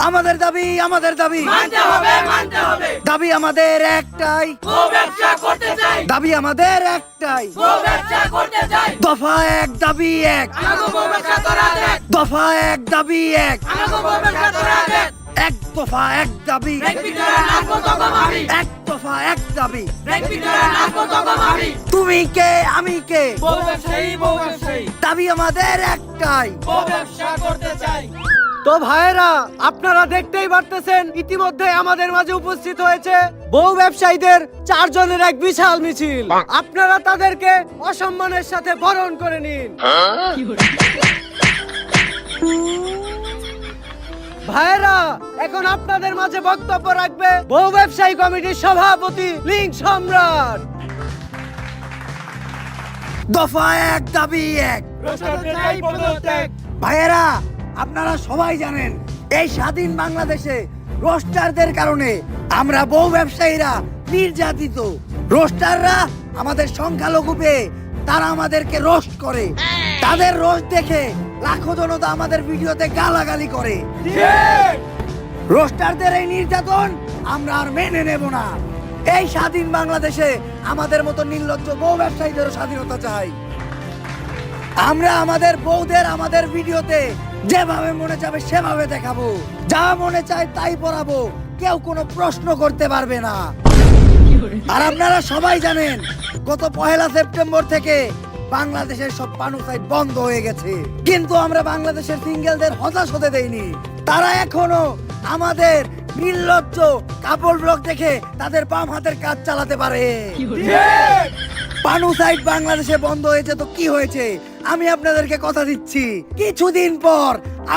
আমাদের দাবি মানতে হবে দাবি আমাদের একটাই, গো ব্যবসা করতে চাই, দাবি আমাদের একটাই, গো ব্যবসা করতে চাই, দফা এক দাবি এক, আমাগো গো ব্যবসা করা দেখ, দফা এক দাবি এক, আমাগো গো ব্যবসা করা দেখ, এক দফা এক দাবি, ব্রেক ভিতরে নাচবো তখন ভাবি, এক দফা এক দাবি। ব্রেক ভিতরে নাচবো তখন ভাবি, তুমি কে আমি কে, গো ব্যবসায়ী, দাবি আমাদের একটাই। গো ব্যবসা করতে চাই। তো ভাইয়েরা, আপনারা দেখতেই পারতেছেন ইতিমধ্যে আমাদের মাঝে উপস্থিত হয়েছে বউ ব্যবসায়ীদের 4 জনের এক বিশাল মিছিল। আপনারা তাদেরকে অসম্মানের সাথে বরণ করে নিন। ভাইয়েরা, এখন আপনাদের মাঝে বক্তব্য রাখবে বউ ব্যবসায়ী কমিটির সভাপতি লিঙ্ক সম্রাট। দফা এক দাবি এক। ভাইয়েরা, আপনারা সবাই জানেন এই স্বাধীন বাংলাদেশে রোস্টারদের কারণে আমরা বউ ব্যবসায়ীরা নির্যাতিত। রোস্টাররা আমাদের সংখ্যালঘু পেয়ে তারা আমাদেরকে রোস্ট করে। তাদের রোস্ট দেখে লাখো জনতা আমাদের ভিডিওতে গালাগালি করে। রোস্টারদের এই নির্যাতন আমরা আর মেনে নেব না। এই স্বাধীন বাংলাদেশে আমাদের মতো নির্লজ্জ বউ ব্যবসায়ীদেরও স্বাধীনতা চাই। আমরা আমাদের বউদের আমাদের ভিডিওতে যেভাবে মনে চাবে সেভাবে দেখাবো, যা মনে চায় তাই পরাবো, কেউ কোনো প্রশ্ন করতে পারবে না। আর আপনারা সবাই জানেন গত 1 সেপ্টেম্বর থেকে বাংলাদেশের সব পানু সাইট বন্ধ হয়ে গেছে, কিন্তু আমরা বাংলাদেশের সিঙ্গেলদের হতাশ হতে দেইনি। তারা এখনো আমাদের নির্লজ্জ কাপড় ব্লগ দেখে তাদের বাম হাতের কাজ চালাতে পারে। পানু সাইট বাংলাদেশে বন্ধ হয়েছে তো কি হয়েছে, আমি আপনাদেরকে কথা দিচ্ছি কিছুদিন পর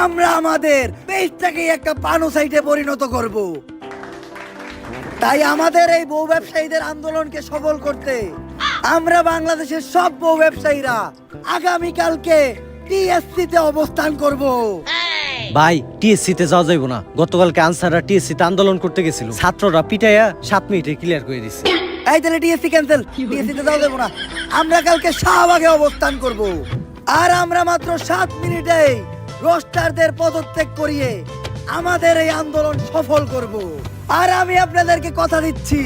আমরা আমাদের পেজটাকে একটা পানু সাইটে পরিণত করব। তাই আমাদের এই বউ ব্যবসায়ীদের আন্দোলনকে সফল করতে আমরা বাংলাদেশের সব বউ ব্যবসায়ীরা আগামীকালকে টিএসসি তে অবস্থান করব। ভাই, টিএসসি তে যাওয়া যাইব না। গতকালকে আনসাররা টিএসসি তে আন্দোলন করতে গেছিল, ছাত্ররা পিটাইয়া 7 মিনিটে ক্লিয়ার করে দিছে। এই তাহলে টিএসসি ক্যান্সেল, টিএসসি তে যাওয়া যাবে না। আমরা কালকে শাহবাগে অবস্থান করব। আর আমরা মাত্র 7 মিনিটেই রোস্টারদের পদত্যাগ করিয়ে আমাদের এই আন্দোলন সফল করব। আর আমি আপনাদেরকে কথা দিচ্ছি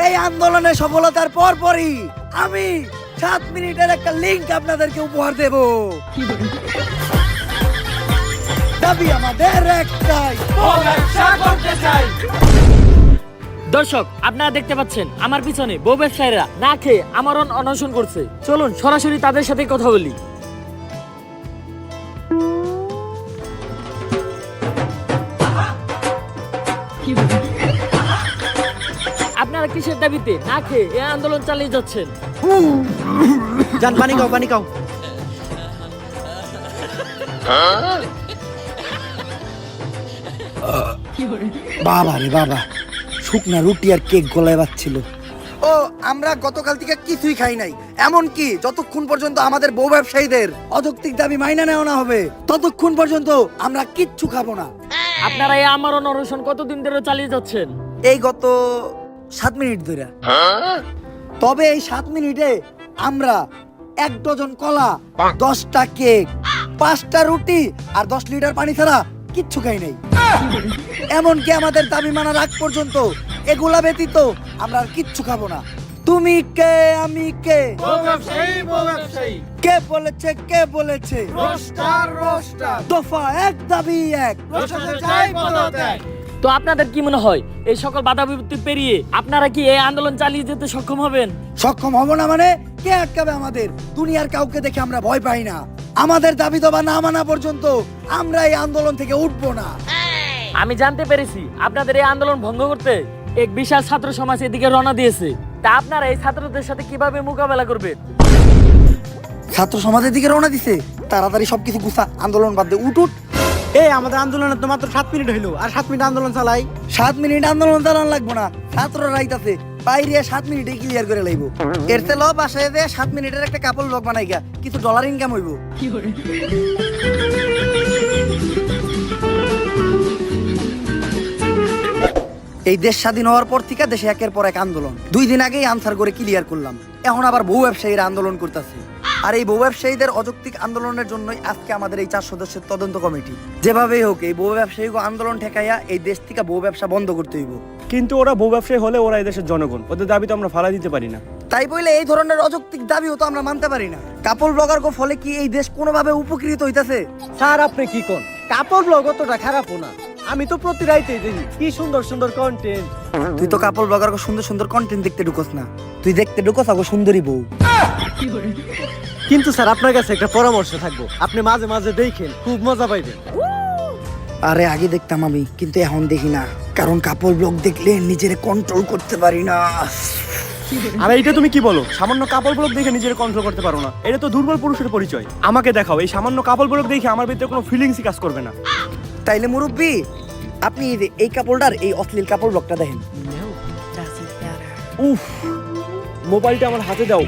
এই আন্দোলনের সফলতার পরপরই আমি 7 মিনিটের একটা লিংক আপনাদেরকে উপহার দেব। দাবি আমাদের একটাই, গো ব্যবসা করতে চাই। দর্শক, আপনারা দেখতে পাচ্ছেন আমার পিছনে বউ ব্যবসায়ীরা না খেয়ে আমরণ অনশন করছে। চলুন সরাসরি তাদের সাথে কথা বলি। আপনারা কিসের দাবিতে না খেয়ে এই আন্দোলন চালিয়ে যাচ্ছেন? জান, পানি খাও, পানি খাও। বাবা রে বাবা, শুকনা রুটি আর কেক গলায় বাজছিল। ও আমরা গতকাল থেকে কিছুই খাই নাই, এমনকি যতক্ষণ পর্যন্ত আমাদের বউ ব্যবসায়ীদের অযৌক্তিক দাবি মাইনা নেওয়া না হবে ততক্ষণ পর্যন্ত আমরা কিচ্ছু খাবো না। আপনারা এই আমরণ অনশন কতদিন ধরে চালিয়ে যাচ্ছেন? এই গত 7 মিনিট ধরে। তবে এই 7 মিনিটে আমরা 1 ডজন কলা, 10টা কেক, 5টা রুটি আর 10 লিটার পানি ছাড়া কিচ্ছু খাই নাই। এমনকি আমাদের দাবি মানার আগ পর্যন্ত এগুলা ব্যতীত আমরা আর কিচ্ছু খাবো না। তুমি কে আমি কে, গো ব্যবসায়ী, কে বলেছে রোস্টার, দফা এক দাবি এক। রোস্টারদের চাই পদত্যাগ। তো আপনাদের কি মনে হয় এই সকল বাধা বিপত্তি পেরিয়ে আপনারা কি এই আন্দোলন চালিয়ে যেতে সক্ষম হবেন? সক্ষম হব না মানে কে আটকাবে আমাদের? দুনিয়ার কাউকে দেখে আমরা ভয় পাই না। আমাদের দাবি দাবা না মানা পর্যন্ত আমরা এই আন্দোলন থেকে উঠবো না। আমি জানতে পেরেছি আপনাদের এই আন্দোলন ভঙ্গ করতে এক বিশাল ছাত্র সমাজ এদিকে রওনা দিয়েছে। তা আপনারা এই ছাত্রদের সাথে কিভাবে মোকাবেলা করবেন? ছাত্র সমাজের দিকে রওনা দিছে, তাড়াতাড়ি সবকিছু গুছা, আন্দোলন বাদ দে, উঠ। এই আমাদের আন্দোলনে তো মাত্র 7 মিনিট হইলো, আর 7 মিনিট আন্দোলন চালাই। 7 মিনিট আন্দোলন চালান লাগবো না, ছাত্র রাইতাছে বাইরে 7 মিনিটে ক্লিয়ার করে লাইব। এর তেল বাসায় যে 7 মিনিটের একটা কাপড় ব্লগ বানাই গা, কিছু ডলার ইনকাম হইব। এই দেশ স্বাধীন হওয়ার পর থেকে দেশে একের পর এক আন্দোলন। 2 দিন আগেই আনসার করে ক্লিয়ার করলাম, এখন আবার বউ ব্যবসায়ীরা আন্দোলন করতেছে। আর এই বউ ব্যবসায়ীদের অযৌক্তিক আন্দোলনের জন্যই আজকে আমাদের এই 4 সদস্যের তদন্ত কমিটি। যেভাবেই হোক এই বউ ব্যবসায়ীকে আন্দোলন ঠেকাইয়া এই দেশ থেকে বউ ব্যবসা বন্ধ করতে হইব। কিন্তু ওরা বউ ব্যবসায়ী হলে ওরা এদেশের জনগণ, ওদের দাবি তো আমরা ফালা দিতে পারি না। তাই বলে এই ধরনের অযৌক্তিক দাবিও তো আমরা মানতে পারি না। কাপল ব্লগার ফলে কি এই দেশ কোনোভাবে উপকৃত হইতাছে? স্যার আপনি কি কোন? কাপড় ব্লগ অতটা খারাপও না। আমি তো প্রতি রাইতেই দেখি কি সুন্দর সুন্দর কন্টেন্ট। তুই তো কাপল ব্লগার সুন্দর সুন্দর কন্টেন্ট দেখতে ঢুকোস না, তুই দেখতে ঢুকোস আগো সুন্দরী বউ। কিন্তু স্যার আপনার কাছে একটা পরামর্শ থাকবো, আপনি মাঝে মাঝে দেখেন, খুব মজা পাইবেন। আরে আগে দেখতাম আমি, কিন্তু এখন দেখি না, কারণ কাপল ব্লগ দেখলে নিজের কন্ট্রোল করতে পারি না। আর এইটা তুমি কি বলো? সামান্য কাপড় ব্লগ দেখে নিজের কন্ট্রোল করতে পারো না? এটা তো দুর্বল পুরুষের পরিচয়। আমাকে দেখাও এই সামান্য কাপড় ব্লগ দেখে আমার ভিতরে কোনো ফিলিংসই কাজ করবে না। তাইলে মুরব্বি আপনি এই কাপড়টার এই অশ্লীল কাপড় ব্লগটা দেখেন। উফ, মোবাইলটা আমার হাতে দাও।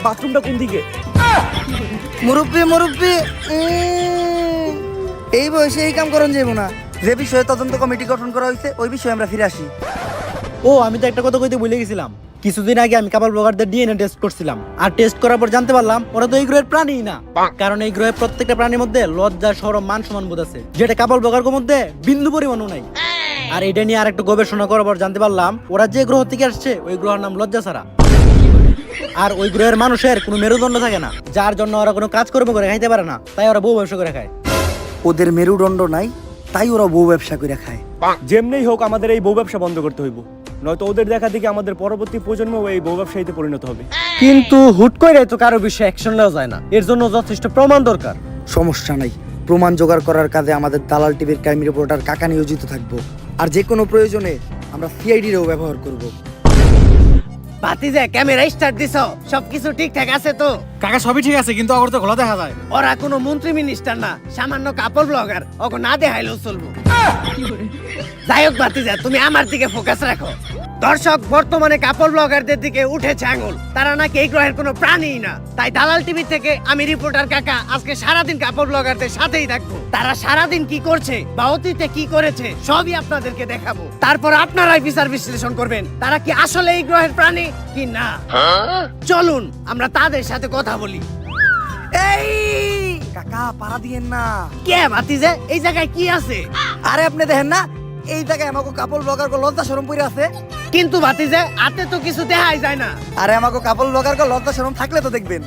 বাথরুমটা কোন দিকে? মুরব্বি মুরব্বি এই বয়সে এই কাম করন যাইব না। যে বিষয়ে তদন্ত কমিটি গঠন করা হয়েছে ওই বিষয়ে আমরা ফিরে আসি। ও আমি তো একটা কথা কইতে ভুলে গেছিলাম। কিছুদিন আগে আমি কাপল ব্লগারদের ডিএনএ টেস্ট করছিলাম, আর টেস্ট করার পর জানতে পারলাম ওরা তো এই গ্রহের প্রাণীই না। কারণ এই গ্রহের প্রত্যেকটা প্রাণীর মধ্যে লজ্জা, শরম, মান সম্মান বোধ আছে, যেটা কাপল ব্লগারের মধ্যে বিন্দু পরিমাণও নাই। আর এটা নিয়ে আর একটু গবেষণা করার পর জানতে পারলাম ওরা যে গ্রহ থেকে আসছে ওই গ্রহের নাম লজ্জা ছাড়া। আর ওই গ্রহের মানুষের কোনো মেরুদণ্ড থাকে না, যার জন্য ওরা কোনো কাজকর্ম করে খাইতে পারে না, তাই ওরা বউ ব্যবসা করে খায়। ওদের মেরুদণ্ড নাই তাই ওরা বউ ব্যবসা করে খায়। যেমনি হোক আমাদের এই বউ ব্যবসা বন্ধ করতে হইব, নয়তো ওদের দেখা দেখি আমাদের পরবর্তী প্রজন্ম এই বউ ব্যবসায়ীতে পরিণত হবে। কিন্তু হুট করে তো কারো বিষয়ে অ্যাকশন নেওয়া যায় না, এর জন্য যথেষ্ট প্রমাণ দরকার। সমস্যা নাই, প্রমাণ জোগাড় করার কাজে আমাদের দালাল টিভির ক্রাইম রিপোর্টার কাকা নিয়োজিত থাকবো। আর যে কোনো প্রয়োজনে আমরা সিআইডিরও ব্যবহার করব। বাতিজা ক্যামেরা স্টার্ট দিছো? সবকিছু ঠিকঠাক আছে তো? কাকা সবই ঠিক আছে, কিন্তু আগর তো খোলা দেখা যায়। ওরা কোনো মন্ত্রী মিনিস্টার না, সামান্য কাপড় ব্লগার, ওকে না দেখাইলেও চলবো। যাই হোক বাতিজা, তুমি আমার দিকে ফোকাস রাখো। দর্শক বর্তমানে কাপড় ব্লগারদের দিকে উঠেছে আঙুল, তারা নাকি এই গ্রহের কোনো প্রাণীই না। তাই দালাল টিভি থেকে আমি রিপোর্টার কাকা আজকে সারাদিন কাপড় ব্লগারদের সাথেই থাকবো। তারা সারাদিন কি করছে বা অতীতে কি করেছে সবই আপনাদেরকে দেখাবো। তারপর আপনারাই বিচার বিশ্লেষণ করবেন তারা কি আসলে এই গ্রহের প্রাণী কি না। চলুন আমরা তাদের সাথে কথা বলি। এই কাকা পাড়া দিয়েন না। কে বাতিজা, এই জায়গায় কি আছে? আরে আপনি দেখেন না এই জায়গায় আমাকে কাপল ব্লগার লজ্জা শরম পরে আছে। কিন্তু বাতিজা হাতে তো কিছু দেখাই যায় না। আরে আমাকে কাপল ব্লগার লজ্জা শরম থাকলে তো দেখবেন।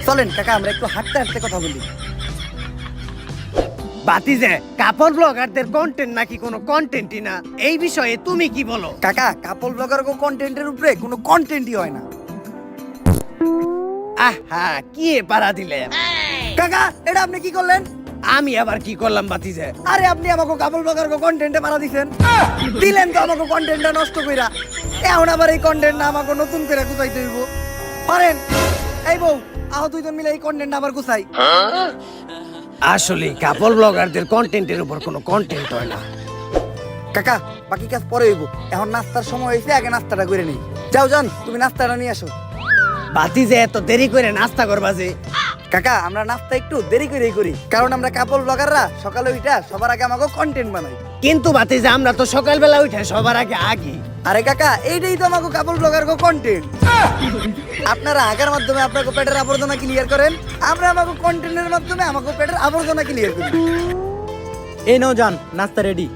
চলেন কাকা আমরা একটু হাঁটতে হাঁটতে কথা বলি। বাতিজা কাপড় ব্লগারদের কন্টেন্ট নাকি কোনো কন্টেন্টই না, এই বিষয়ে তুমি কি বলো? কাকা কাপল ব্লগার কন্টেন্টের উপরে কোনো কন্টেন্টই হয় না। আহা কি পারা দিলে কাকা এটা আপনি কি করলেন? আমি আবার কি করলাম বাতিজা? আরে আপনি আমাকে কাপল ব্লগার কন্টেন্টে পাড়া দিছেন, দিলেন তো আমাকে কন্টেন্টটা নষ্ট কইরা। এখন আবার এই কন্টেন্টটা আমাকে নতুন করে গুছাইতে হইব। পারেন এই বউ আহ দুইজন মিলে এই কন্টেন্টটা আবার গুছাই। আসলে কাপড় ব্লগারদের কন্টেন্টের উপর কোনো কন্টেন্ট হয় না। কাকা বাকি কাজ পরে হইব, এখন নাস্তার সময় হয়েছে, আগে নাস্তাটা করে নেই। যাও যান তুমি নাস্তাটা নিয়ে আসো। বাতিজা এত দেরি করে নাস্তা করবা যে? কাকা আমরা নাস্তা একটু দেরি করেই করি, কারণ আমরা কাপল ব্লগাররা সকালে উঠা সবার আগে আমাকে কন্টেন্ট বানাই। কিন্তু বাতিজা আমরা তো সকালবেলা উঠে সবার আগে আগি। আরে কাকা এইটাই তো আমাকে কাপল ব্লগার কন্টেন্ট। আপনারা আগার মাধ্যমে আপনাকে পেটের আবর্জনা ক্লিয়ার করেন, আমরা আমাকে কন্টেন্টের মাধ্যমে আমাকে পেটের আবর্জনা ক্লিয়ার করি। এই নাও যান, নাস্তা রেডি।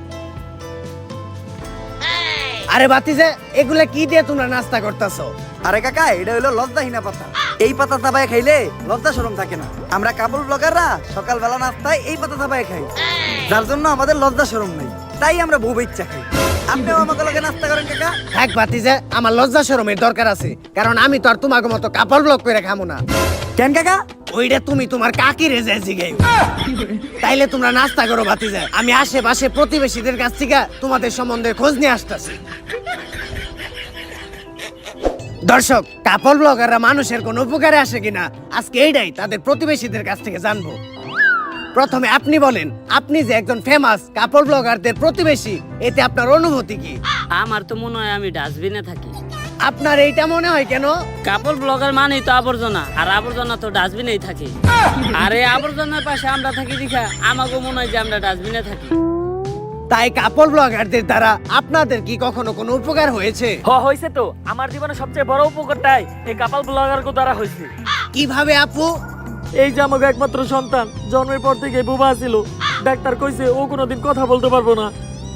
আরে বাতিজা এগুলা কি দিয়ে তোমরা নাস্তা করতেছো? আরে কাকা এটা হলো লজ্জাহীনা পাতা, এই পাতা চাবায় খাইলে লজ্জা শরম থাকে না। আমরা কাপল ব্লগাররা সকালবেলা নাস্তায় এই পাতা চাবায় খাই, যার জন্য আমাদের লজ্জা শরম নাই, তাই আমরা বউ ইচ্ছা খাই। আপনিও আমাকে লগে নাস্তা করেন কাকা। থাক বাতিজা, আমার লজ্জা শরমের দরকার আছে, কারণ আমি তো আর তোমাকে মতো কাপড় ব্লগ করে খামো না। কেন কাকা? ওইটা তুমি তোমার কাকি রেজে জিগাই। তাইলে তোমরা নাস্তা করো বাতিজা, আমি আশেপাশে প্রতিবেশীদের কাছ থেকে তোমাদের সম্বন্ধে খোঁজ নিয়ে আসতেছি। দর্শক কাপড় ব্লগাররা মানুষের কোন উপকারে আসে কিনা আজকে এইটাই তাদের প্রতিবেশীদের কাছ থেকে জানবো। প্রথমে আপনি বলেন, আপনি যে একজন ফেমাস কাপড় ব্লগারদের প্রতিবেশী, এতে আপনার অনুভূতি কি? আমার তো মনে হয় আমি ডাস্টবিনে থাকি। আপনার এইটা মনে হয় কেন? কাপড় ব্লগার মানেই তো আবর্জনা, আর আবর্জনা তো ডাস্টবিনেই থাকে। আর এই আবর্জনার পাশে আমরা থাকি দেখা আমাকে মনে হয় যে আমরা ডাস্টবিনে থাকি। তাই কাপড় ব্লগারদের দ্বারা আপনাদের কি কখনো কোনো উপকার হয়েছে? হয়েছে তো। আমার জীবনে সবচেয়ে বড় উপকারটাই এই কাপাল ব্লগার দ্বারা হয়েছে। কিভাবে আপু? এই যে আমাকে একমাত্র সন্তান জন্মের পর থেকে বুবা ছিল, ডাক্তার কইছে ও কোনোদিন কথা বলতে পারবো না।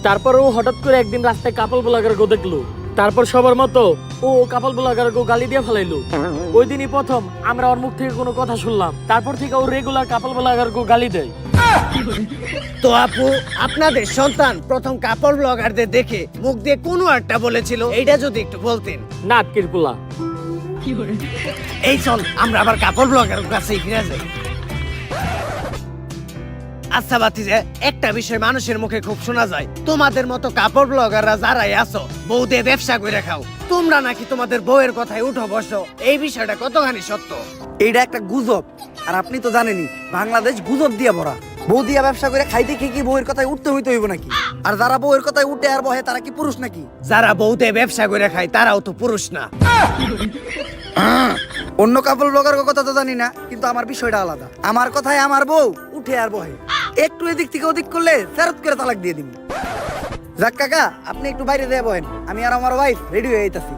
তারপর ও হঠাৎ করে একদিন রাস্তায় কাপল ব্লগার গো দেখলো। তারপর সবার মতো ও কাপল ব্লগার গো গালি দিয়ে ফেলাইলো। ওই দিনই প্রথম আমরা ওর মুখ থেকে কোনো কথা শুনলাম। তারপর থেকে ও রেগুলার কাপল ব্লগার গো গালি দেয়। তো আপু, আপনাদের সন্তান প্রথম কাপড় ব্লগারদের দেখে মুখ দিয়ে কোনো একটা বলেছিল, এইটা যদি একটু বলতেন। না কিরকুলা। এই চল আমরা আবার কাপড় ব্লগারের কাছে ফিরে যাই। আচ্ছা বাতিজা, একটা বিষয় মানুষের মুখে খুব শোনা যায়, তোমাদের মতো কাপড় ব্লগাররা যারাই আছো বউ দিয়ে ব্যবসা করে খাও, তোমরা নাকি তোমাদের বউয়ের কথায় উঠো বসো। এই বিষয়টা কতখানি সত্য? এইটা একটা গুজব। আর আপনি তো জানেনই বাংলাদেশ গুজব দিয়ে ভরা। বউ দিয়া ব্যবসা করে খাইতে খেয়ে কি বউয়ের কথায় উঠতে হইতে হইব নাকি? আর যারা বউয়ের কথায় উঠে আর বহে তারা কি পুরুষ নাকি? যারা বউ দিয়ে ব্যবসা করে খায় তারাও তো পুরুষ না। অন্য কাপল ব্লগার কথা তো জানি না, কিন্তু আমার বিষয়টা আলাদা। আমার কথায় আমার বউ উঠে আর বহে, একটু এদিক থেকে ওদিক করলে ফেরত করে তালাক দিয়ে দিন। যাক কাকা, আপনি একটু বাইরে দিয়ে বহেন, আমি আর আমার ওয়াইফ রেডি হয়ে যাইতাছি।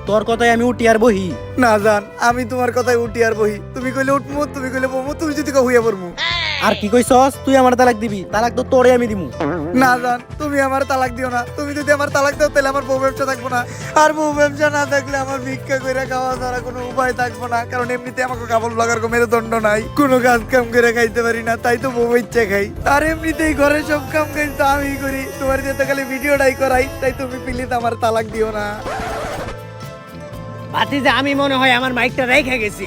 তোর কথায় আমি উঠি আর বহি? না জান, আমি তোমার কথায় উঠি আর বহি। তুমি কইলে উঠমু, তুমি কইলে বমু, তুমি যদি কও হইয়া পড়মু। আর কি কইছস? তুই আমার তালাক দিবি? তালাক তো তোরে আমি দিমু। না জান, তুমি আমার তালাক দিও না। তুমি যদি আমার তালাক দাও তাহলে আমার বউ ব্যবসা থাকবো না। আর বউ ব্যবসা না থাকলে আমার ভিক্ষা করে খাওয়া ছাড়া কোনো উপায় থাকবো না। কারণ এমনিতে আমাকে কাপড় ব্লগার কো মেরুদণ্ড নাই, কোনো কাজ কাম করে খাইতে পারি না, তাই তো বউ ইচ্ছে খাই। আর এমনিতেই ঘরে সব কাম কাজ তো আমি করি, তোমার দিয়ে তো খালি ভিডিওটাই করাই। তাই তুমি প্লিজ আমার তালাক দিও না। বাতিজা, আমি মনে হয় আমার মাইকটা রেখে গেছি।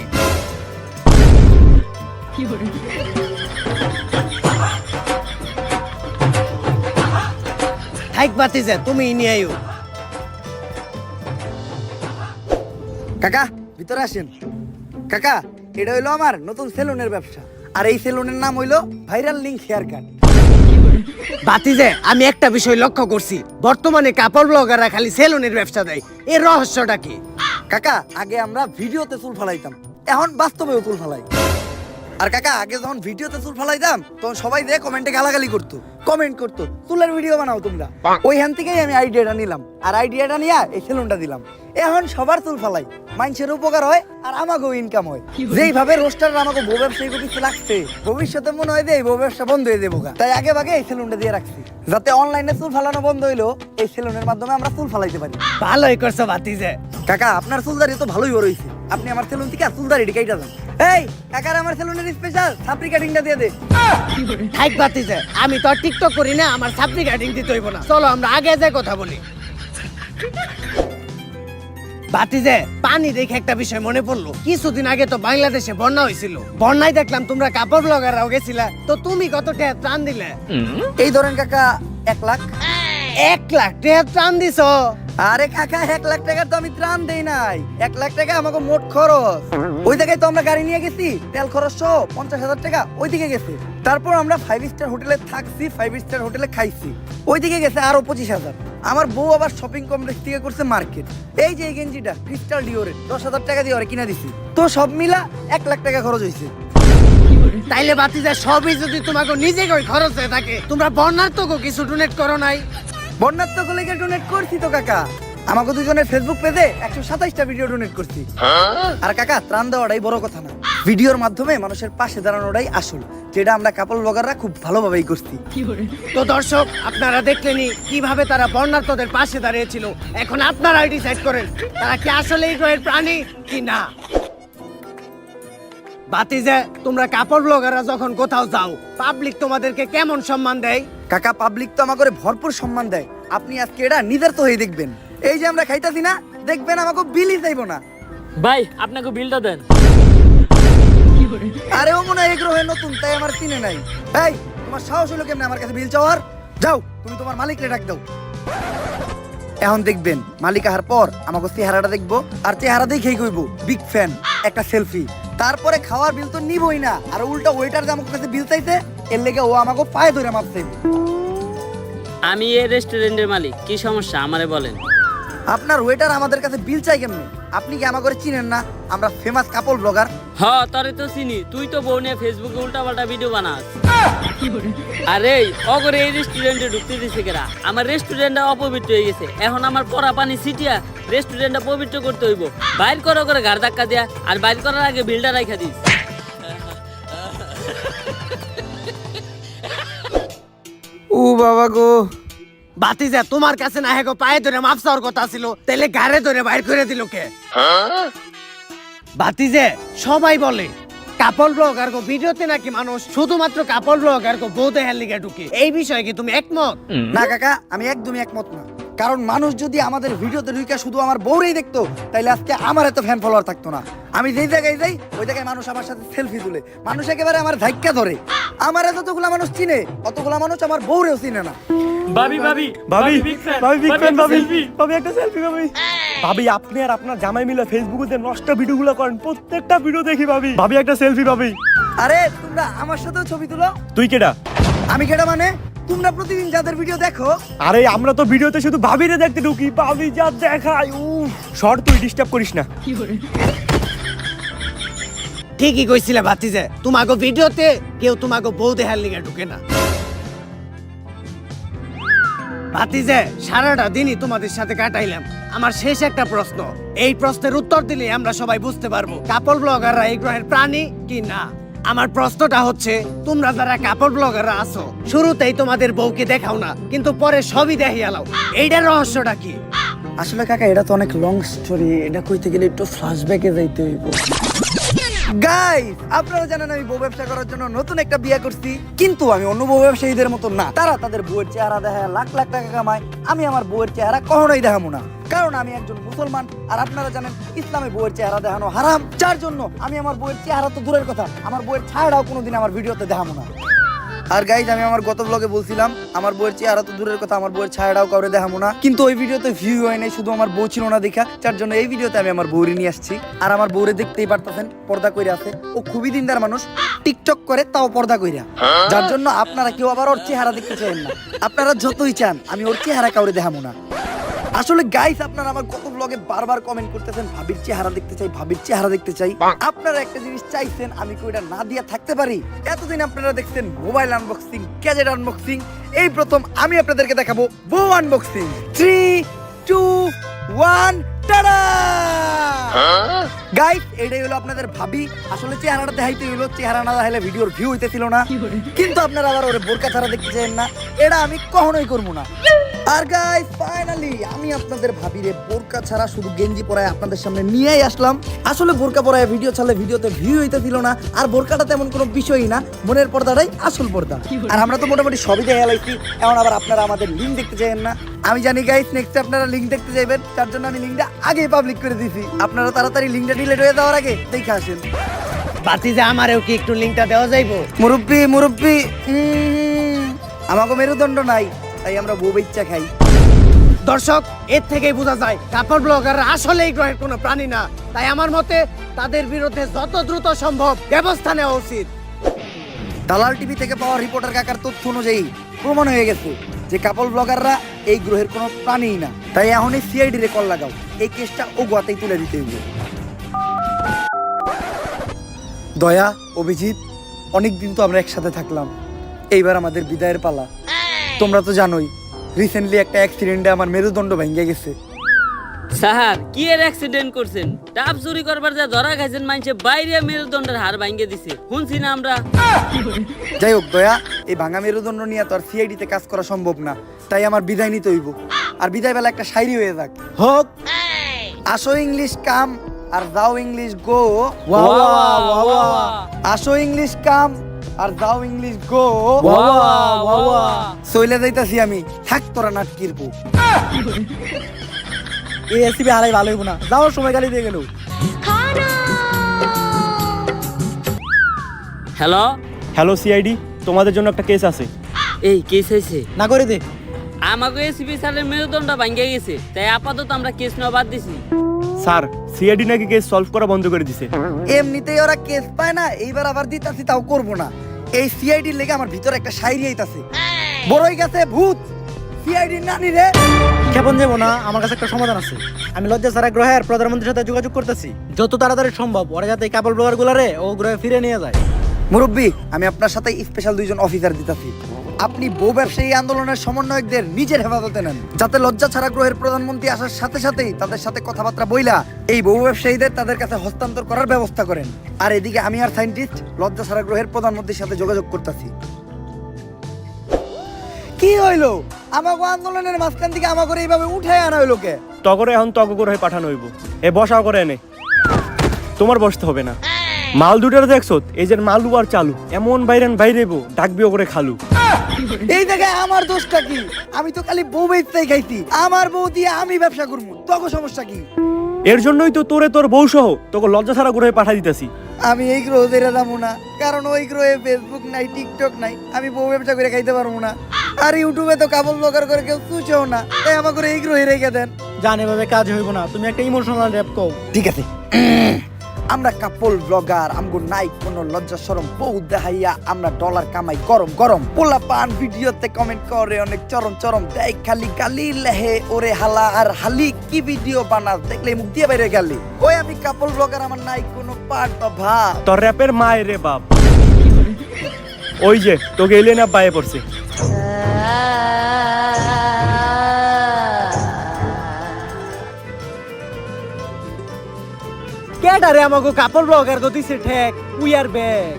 থাক বাতিজা, তুমি নিয়ে আইও। কাকা ভিতরে আসেন। কাকা, এটা হইলো আমার নতুন সেলুনের ব্যবসা। আর এই সেলুনের নাম হইলো ভাইরাল লিংক হেয়ার কাট। বাতিজা, আমি একটা বিষয় লক্ষ্য করছি, বর্তমানে কাপড় ব্লগাররা খালি সেলুনের ব্যবসা দেয়, এর রহস্যটা কি? কাকা, আগে আমরা ভিডিওতে চুল ফালাইতাম, এখন বাস্তবেও চুল ফালাই। আর কাকা, আগে যখন ভিডিওতে চুল ফালাইতাম তখন সবাই দিয়ে কমেন্টে গালাগালি করতো, কমেন্ট করতো চুলের ভিডিও বানাও তোমরা। ওইখান থেকেই আমি আইডিয়াটা নিলাম, আর আইডিয়াটা নিয়ে এই সেলুনটা দিলাম। এখন সবার চুল ফালাই, মানুষের উপকার হয় আর আমাকেও ইনকাম হয়। যেইভাবে রোস্টার আমাকে বউ ব্যবসায়ী কিছু লাগছে, ভবিষ্যতে মনে হয় যে এই বউ ব্যবসা বন্ধ হয়ে যাবো। তাই আগে ভাগে এই সেলুনটা দিয়ে রাখছি, যাতে অনলাইনে চুল ফালানো বন্ধ হইলো এই সেলুনের মাধ্যমে আমরা চুল ফালাইতে পারি। ভালোই করছো বাতিজা। কাকা, আপনার চুলদারি তো ভালোই বড় হইছে, আপনি আমার সেলুন থেকে চুলদারি কাইটা দেন। এই কাকার আমার সেলুনের স্পেশাল সাপরি কাটিংটা দিয়ে দে। থাক বাতিজা, আমি তো আর টিকটক করি না, আমার সাপ্লি কাটিং দিতে হইব না। চলো আমরা আগে যাই কথা বলি। বাতিজা, পানি দেখে একটা বিষয় মনে পড়লো, কিছুদিন আগে তো বাংলাদেশে বন্যা হয়েছিল। বন্যায় দেখলাম তোমরা কাপড় ব্লগাররাও গেছিলা, তো তুমি কত টাকা ত্রাণ দিলে? এই ধরেন কাকা 1 লাখ। 1 লাখ টাকা ত্রাণ দিছো? আরে কাকা, 1 লাখ টাকা তো আমি ত্রাণ দেই নাই, 1 লাখ টাকা আমাকে মোট খরচ। ওই জায়গায় তো আমরা গাড়ি নিয়ে গেছি, তেল খরচ সহ 50,000 টাকা ওইদিকে গেছে। তারপর আমরা 5 স্টার হোটেলে থাকছি, 5 স্টার হোটেলে খাইছি, ওইদিকে গেছে আরো 25,000। আমার বউ আবার শপিং কমপ্লেক্স থেকে করছে মার্কেট। এই যে এই গেঞ্জিটা ক্রিস্টাল ডিওরে 10,000 টাকা দিয়ে ওরে কিনা দিছি, তো সব মিলা 1 লাখ টাকা খরচ হয়েছে। তাইলে বাতিজা, সবই যদি তোমাকে নিজে কই খরচ হয়ে থাকে, তোমরা বন্যার তো কিছু ডোনেট করো নাই? বন্যার তো কলেজে ডোনেট করছি তো কাকা, আমাকে দুজনের ফেসবুক পেজে 127টা ভিডিও ডোনেট করছি। আর কাকা, ত্রাণ দেওয়াটাই বড় কথা না, ভিডিওর মাধ্যমে মানুষের পাশে দাঁড়ানোটাই আসল, যেটা আমরা কাপল ব্লগাররা খুব ভালোভাবেই করছি। তো দর্শক, আপনারা দেখলেনই কিভাবে তারা বন্যার্তদের পাশে দাঁড়িয়েছিল। এখন আপনারাই ডিসাইড করেন তারা কি আসলে এই গ্রহের প্রাণী কি না। বাতিজা, তোমরা কাপড় ব্লগাররা যখন কোথাও যাও, পাবলিক তোমাদেরকে কেমন সম্মান দেয়? কাকা, পাবলিক তো আমাকে ভরপুর সম্মান দেয়। আপনি আজকে এটা নিজের তো হয়ে দেখবেন, এই যে আমরা খাইতাছি না, দেখবেন আমাকে বিলই চাইবো না। ভাই, আপনাকে বিলটা দেন। আরে ও মনে হয় এই গ্রহে নতুন, তাই আমার চিনে নাই। এই, তোমার সাহস হলো কেমনে আমার কাছে বিল চাওয়ার? যাও, তুমি তোমার মালিককে ডাক দাও। এখন দেখবেন মালিক আসার পর আমাকে চেহারাটা দেখবো, আর চেহারা দেখেই কইবো বিগ ফ্যান, একটা সেলফি। তারপরে খাওয়ার বিল তো নিবই না, আর উল্টা ওয়েটার যে আমার কাছে বিল চাইছে, এর লেগে ও আমাকে পায়ে ধরে মাপছে। আমি এই রেস্টুরেন্টের মালিক, কি সমস্যা আমারে বলেন। আপনার ওয়েটার আমাদের কাছে বিল চাই কেমনে? আপনি কি আমাকে চিনেন না? আমরা ফেমাস কাপল ব্লগার। হ্যাঁ তোরে তো চিনি, তুই তো বউ নিয়ে ফেসবুকে উল্টাপাল্টা ভিডিও বানাস। আরে অগরে এই রেস্টুরেন্টে ঢুকতে দিছে কেরা? আমার রেস্টুরেন্টটা অপবিত্র হয়ে গেছে, এখন আমার পরা পানি ছিটিয়া রেস্টুরেন্টটা পবিত্র করতে হইব। বাইর করো করে ঘাড় ধাক্কা দিয়া, আর বাইর করার আগে বিলটা রাখা দিস। ও বাবা গো, বাতিজা তোমার কাছে না হেগো পায়ে ধরে মাপ চাওয়ার কথা ছিল, তাহলে গাড়ে ধরে বাইর করে দিল কে? বাতিজে সবাই বলে কাপল ব্লগার গো ভিডিওতে নাকি মানুষ শুধুমাত্র কাপল ব্লগার গো বউ দেখার লিগে ঢুকে। এই বিষয়ে কি তুমি একমত? না কাকা, আমি একদমই একমত না। কারণ মানুষ যদি আমাদের ভিডিওতে ঢুকে শুধু আমার বউরেই দেখতো, তাইলে আজকে আমার এত ফ্যান ফলোয়ার থাকতো না। আমি যেই জায়গায় যাই ওই জায়গায় মানুষ আমার সাথে সেলফি তুলে, মানুষ একেবারে আমার ধাক্কা ধরে। আমার যতগুলা মানুষ চিনে অতগুলা মানুষ আমার বউরেও চিনে না। ভাবি ভাবি ভাবি বিগ ফ্যান, ভাবি বিগ ফ্যান, ভাবি selfie। ভাবি একটা সেলফি ভাবি। ভাবি আপনি আর আপনার জামাই মিলে ফেসবুকে যে নষ্ট ভিডিওগুলো করেন, প্রত্যেকটা ভিডিও দেখি ভাবি। ভাবি একটা সেলফি ভাবি। আরে তোমরা আমার সাথেও ছবি তুলো। তুই কেডা? আমি কেডা মানে? তোমরা প্রতিদিন যাদের ভিডিও দেখো। আরে আমরা তো ভিডিওতে শুধু ভাবিরে দেখতে ঢুকি, ভাবি যা দেখায় শর্ট, তুই ডিস্টার্ব করিস না। ঠিকই কইছিলে বাতিজে, তোমাগো ভিডিওতে কেউ তোমাগো বউ দেখার লিগে ঢুকে না। বাতিজে সারাটা দিনই তোমাদের সাথে কাটাইলাম। আমার শেষ একটা প্রশ্ন, এই প্রশ্নের উত্তর দিলে আমরা সবাই বুঝতে পারবো কাপল ব্লগাররা এই গ্রহের প্রাণী কি না। আমার প্রশ্নটা হচ্ছে, তোমরা যারা কাপল ব্লগাররা আছো, শুরুতেই তোমাদের বউকে দেখাও না, কিন্তু পরে সবই দেখিয়ালাও। এইটার রহস্যটা কি? আসলে কাকা এটা তো অনেক লং স্টোরি, এটা কইতে গেলে একটু ফ্ল্যাশব্যাকে যাইতে হইব। গাইস, আপনারা জানেন আমি বউ ব্যবসা করার জন্য নতুন একটা বিয়ে করছি, কিন্তু আমি অন্য বউ ব্যবসায়ীদের মতো না। তারা তাদের বউয়ের চেহারা দেখায় লাখ লাখ টাকা কামায়, আমি আমার বউয়ের চেহারা কখনোই দেখাবো না। কারণ আমি একজন মুসলমান, আর আপনারা জানেন ইসলামে বউয়ের চেহারা দেখানো হারাম। যার জন্য আমি আমার বউয়ের চেহারা তো দূরের কথা, আমার বউয়ের ছায়াটাও কোনোদিন আমার ভিডিওতে দেখাবো না। আর গাইজ, আমি আমার গত ব্লগে বলছিলাম আমার বউয়ের চেহারা তো দূরের কথা, আমার বউয়ের ছায়াটাও কাউরে দেখাবো না। কিন্তু ওই ভিডিওতে ভিউ হয় নাই, শুধু আমার বউ ছিল না দেখা। যার জন্য এই ভিডিওতে আমি আমার বউরে নিয়ে আসছি। আর আমার বউরে দেখতেই পারতেছেন, পর্দা কইরা আছে। ও খুবই দিনদার মানুষ, টিকটক করে, তাও পর্দা কইরা। যার জন্য আপনারা কেউ আবার ওর চেহারা দেখতে চান না। আপনারা যতই চান আমি ওর চেহারা কাউরে দেখাবো না। আসলে গাইস, আপনারা আমার গত ব্লগে বারবার কমেন্ট করতেছেন ভাবির চেহারা দেখতে চাই, ভাবির চেহারা দেখতে চাই। আপনারা একটা জিনিস চাইছেন, আমি কি ওটা না দিয়া থাকতে পারি? এতদিন আপনারা দেখছেন মোবাইল আনবক্সিং, গ্যাজেট আনবক্সিং, এই প্রথম আমি আপনাদেরকে দেখাবো বউ আনবক্সিং। 3, 2, 1, টাডা! গাইস, এটাই হলো আপনাদের ভাবি। আসলে চেহারাটা দেখাইতে হইলো, চেহারা না দেখাইলে ভিডিওর ভিউ হইতেছিল না। কিন্তু আপনারা আবার ওরে বোরকা ছাড়া দেখতে চান না, এটা আমি কখনোই করবো না। আর গাইস, ফাইনালি আমি আপনাদের ভাবিরে বোরকা ছাড়া শুধু গেঞ্জি পরায় আপনাদের সামনে নিয়েই আসলাম। আসলে বোরকা পরায় ভিডিও ছাড়লে ভিডিওতে ভিউ হইতেছিল না, আর বোরকাটা তেমন কোনো বিষয়ই না, মনের পর্দাটাই আসল পর্দা। আর আমরা তো মোটামুটি সবই দেখে লাইছি, এখন আবার আপনারা আমাদের লিঙ্ক দেখতে চাইেন না। আমি জানি গাইস, নেক্সট আপনারা লিঙ্ক দেখতে চাইবেন, তার জন্য আমি লিঙ্কটা আগেই পাবলিক করে দিয়েছি। আপনারা তাড়াতাড়ি লিঙ্কটা ডিলিট হয়ে যাওয়ার আগে দেখে আসেন। বাতিজে আমারেও কি একটু লিংকটা দেওয়া যাইবো? মুরব্বি মুরব্বি, আমাকে মেরুদণ্ড নাই, তাই আমরা বউ বাচ্চা খাই। দর্শক, এর থেকেই বোঝা যায় কাপল ব্লগাররা আসলে এই গ্রহের কোনো প্রাণী না। তাই আমার মতে তাদের বিরুদ্ধে যত দ্রুত সম্ভব ব্যবস্থা নেওয়া উচিত। দালাল টিভি থেকে পাওয়া রিপোর্টার কাকার তথ্য অনুযায়ী প্রমাণ হয়ে গেছে যে কাপল ব্লগাররা এই গ্রহের কোনো প্রাণীই না। তাই এখনই সিআইডি রে কল লাগাও, এই কেসটা ও গোয়াতেই তুলে দিতে হইবে। দয়া, অভিজিৎ, অনেকদিন তো আমরা একসাথে থাকলাম, এইবার আমাদের বিদায়ের পালা। তোমরা তো জানোই রিসেন্টলি একটা অ্যাক্সিডেন্টে আমার মেরুদণ্ড ভেঙে গেছে। স্যার কি এর অ্যাক্সিডেন্ট করছেন? ডাব চুরি করবার যা ধরা খাইছেন, মানুষে বাইরে মেরুদণ্ডের হাড় ভাঙ্গে দিছে, শুনছি না আমরা। যাই হোক দয়া, এই ভাঙা মেরুদণ্ড নিয়ে তো আর সিআইডিতে কাজ করা সম্ভব না, তাই আমার বিদায় নিতে হইব। আর বিদায় বেলা একটা শায়রি হয়ে যাক। হোক। আসো ইংলিশ কাম আর যাও ইংলিশ গো। ওয়া ওয়া ওয়া ওয়া আসো ইংলিশ কাম আর যাও ইংলিশ গো। ওয়া ওয়া ওয়া। চইলে যাইতাছি আমি, থাক তোরা নাটকির বউ। এই এসিবি হারাই ভালো হইব না, যাওয়ার সময় গালি দিয়ে গেল। হ্যালো হ্যালো সিআইডি, তোমাদের জন্য একটা কেস আছে। এই কেস হয়েছে? না করে দে। আমাকে এসিপি স্যারের মেরুদণ্ড ভাঙ্গে গেছে, তাই আপাতত আমরা কেস নেওয়া বাদ দিছি। স্যার, সিআইডি নাকি কেস সলভ করা বন্ধ করে দিছে। এমনিতেই ওরা কেস পায় না, এইবার আবার দিতাছি, তাও করবো না। এই সিআইডির লেগে আমার ভিতরে একটা শায়রি আইতাছে, বড়ই গেছে ভূত, সিআইডি নানি রে। ক্ষেপণ যাবো না, আমার কাছে একটা সমাধান আছে। আমি লজ্জা ছাড়া গ্রহের প্রধানমন্ত্রীর সাথে যোগাযোগ করতেছি, যত তাড়াতাড়ি সম্ভব ওরা যাতে এই কাপল ব্লগার গুলারে ও গ্রহে ফিরে নিয়ে যায়। মুরব্বী, আমি আপনার সাথে স্পেশাল 2 জন অফিসার দিতাছি। আপনি বউ ব্যবসায়ী আন্দোলনের সমন্বয়কদের নিজের হেফাজতে নেন, যাতে লজ্জা ছাড়া গ্রহের প্রধানমন্ত্রী আসার সাথে সাথেই তাদের সাথে কথাবার্তা বইলা এই বউ ব্যবসায়ীদের তাদের কাছে হস্তান্তর করার ব্যবস্থা করেন। আর এদিকে আমি আর সায়েন্টিস্ট লজ্জা ছাড়া গ্রহের প্রধানমন্ত্রীর সাথে যোগাযোগ করতেছি। কি হইলো? আমাকে আন্দোলনের মাঝখান থেকে আমাকে এইভাবে উঠায় আনা হইলো কে? তগরে এখন তগ গ্রহে পাঠানো হইব। এ বসাও করে এনে, তোমার বসতে হবে না। মাল দুটার দেখছো, এই যে মালু আর চালু এমন বাইরেবো ডাকবিও করে খালু। এই জায়গায় আমার দোষটা কি? আমি তো খালি বউ বেচতেই খাইছি, আমার বউ দিয়ে আমি ব্যবসা করবো, তখন সমস্যা কি? এর জন্যই তো তোর বউ সহ তোকে লজ্জা ছাড়া গ্রহে পাঠাই দিতেছি। আমি এই গ্রহ ছেড়ে যাবো না, কারণ ওই গ্রহে ফেসবুক নাই, টিকটক নাই, আমি বউ ব্যবসা করে খাইতে পারবো না। আর ইউটিউবে তো কাপল ব্লগার করে কেউ চুষেও না, তাই আমাকে এই গ্রহে রেখে দেন। জান এভাবে কাজ হইব না, তুমি একটা ইমোশনাল র্যাপ কও। ঠিক আছে, আমরা কাপল ব্লগার, আমগো নাই কোনো লজ্জা শরম, বউ দেখাইয়া আমরা ডলার কামাই গরম গরম। পোলা পান ভিডিওতে কমেন্ট করে অনেক চরম চরম, দেয় খালি গালি লেহে ওরে হালা আর হালি, কি ভিডিও বানাস দেখলে মুখ দিয়ে বাইরে গালি। ওই আমি কাপল ব্লগার, আমার নাই কোনো পার্ট বা ভাব। তোর র্যাপের মায়ের রে বাপ, ওই যে তোকে এলিয়েন আপ বাইরে পড়ছে। কেডারে আমাকে কাপল ব্লগার গতিছে ঠেক, উই আর ব্যাক।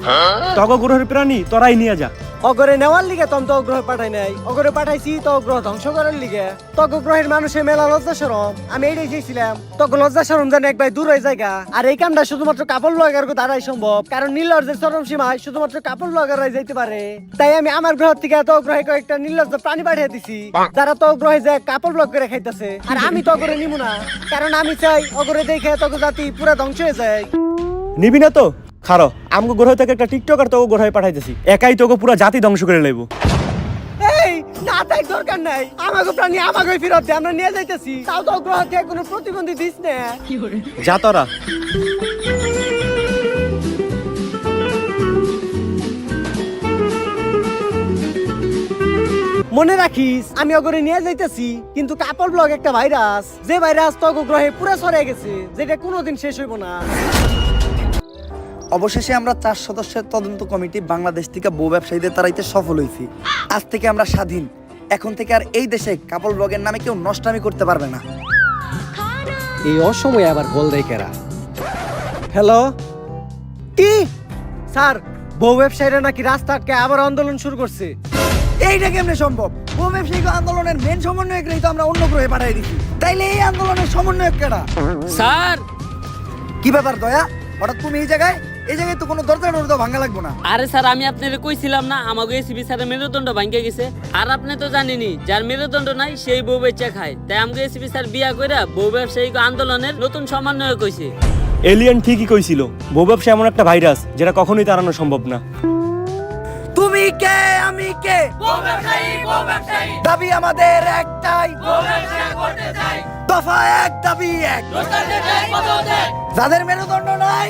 তগ গ্রহের প্রাণী তোরাই নিয়ে যা। অগরে নেওয়ার লিগে তম তো গ্রহ পাঠাই নাই, অগরে পাঠাইছি তো গ্রহ ধ্বংস করার লিগে। তক গ্রহের মানুষের মেলা লজ্জা শরম, আমি এইটাই চেয়েছিলাম তক লজ্জা শরম যেন একবার দূর হয়ে জায়গা। আর এই কামটা শুধুমাত্র কাপল ব্লগার দ্বারাই সম্ভব, কারণ নীলজ্জের চরম সীমায় শুধুমাত্র কাপল ব্লগাররাই যাইতে পারে। তাই আমি আমার গ্রহ থেকে তো গ্রহে কয়েকটা নীলজ্জ প্রাণী পাঠিয়ে দিছি, যারা তো গ্রহে যায় কাপল ব্লগ করে খাইতেছে। আর আমি তো অগরে নিব না, কারণ আমি চাই অগরে দেখে তক জাতি পুরা ধ্বংস হয়ে যায়। নিবি না তো খারো, আমগো গ্রহ থেকে একটা টিকটক আর তোকে গ্রহে পাঠাইতেছি, একাই তোকে পুরো জাতি ধ্বংস করে লইব। এই না, তাই দরকার নাই, আমাকে প্রাণী আমাকে ফেরত দে, আমরা নিয়ে যাইতেছি। তাও তো গ্রহ থেকে কোনো প্রতিবন্ধী দিস না। যা তোরা। মনে রাখিস আমি অগরে নিয়ে যাইতেছি, কিন্তু কাপল ব্লগ একটা ভাইরাস, যে ভাইরাস তো গ্রহে পুরো ছড়িয়ে গেছে, যেটা কোনোদিন শেষ হইব না। অবশেষে আমরা 4 সদস্যের তদন্ত কমিটি বাংলাদেশ থেকে বউ ব্যবসায়ীদের তাড়াইতে সফল হয়েছি। আজ থেকে আমরা স্বাধীন। এখন থেকে আর এই দেশে কাপল ব্লগের নামে কেউ নষ্টামি করতে পারবে না। এই অসময়ে আবার বল দেয় কেরা? হ্যালো, কি স্যার, বউ ব্যবসায়ীরা নাকি রাস্তা আটকে আবার আন্দোলন শুরু করছে। এইটা কেমনে সম্ভব? বউ ব্যবসায়ী আন্দোলনের মেন সমন্বয়করাই তো আমরা অন্য গ্রহে পাঠিয়ে দিচ্ছি, তাইলে এই আন্দোলনের সমন্বয়ক কেডা? স্যার, কি ব্যাপার দয়া, হঠাৎ তুমি এই জায়গায় তো কোনো দরজা টরজা ভাঙা লাগবো না। আরে স্যার, আমি আপনাকে কইছিলাম না আমাকে এসিবি স্যারের মেরুদণ্ড ভাঙ্গে গেছে। আর আপনি তো জানেনই, যার মেরুদণ্ড নাই সেই বউ বেচা খায়। তাই আমাকে এসিবি স্যার বিয়া কইরা বউ ব্যবসায়ী আন্দোলনের নতুন সমন্বয়ক কইছে। এলিয়েন ঠিকই কইছিল, বউ ব্যবসা এমন একটা ভাইরাস যেটা কখনোই তাড়ানো সম্ভব না। তুমি কে, আমি কে, দাবি আমাদের একটাই, দফা এক, দাবি এক। যাদের মেরুদণ্ড নাই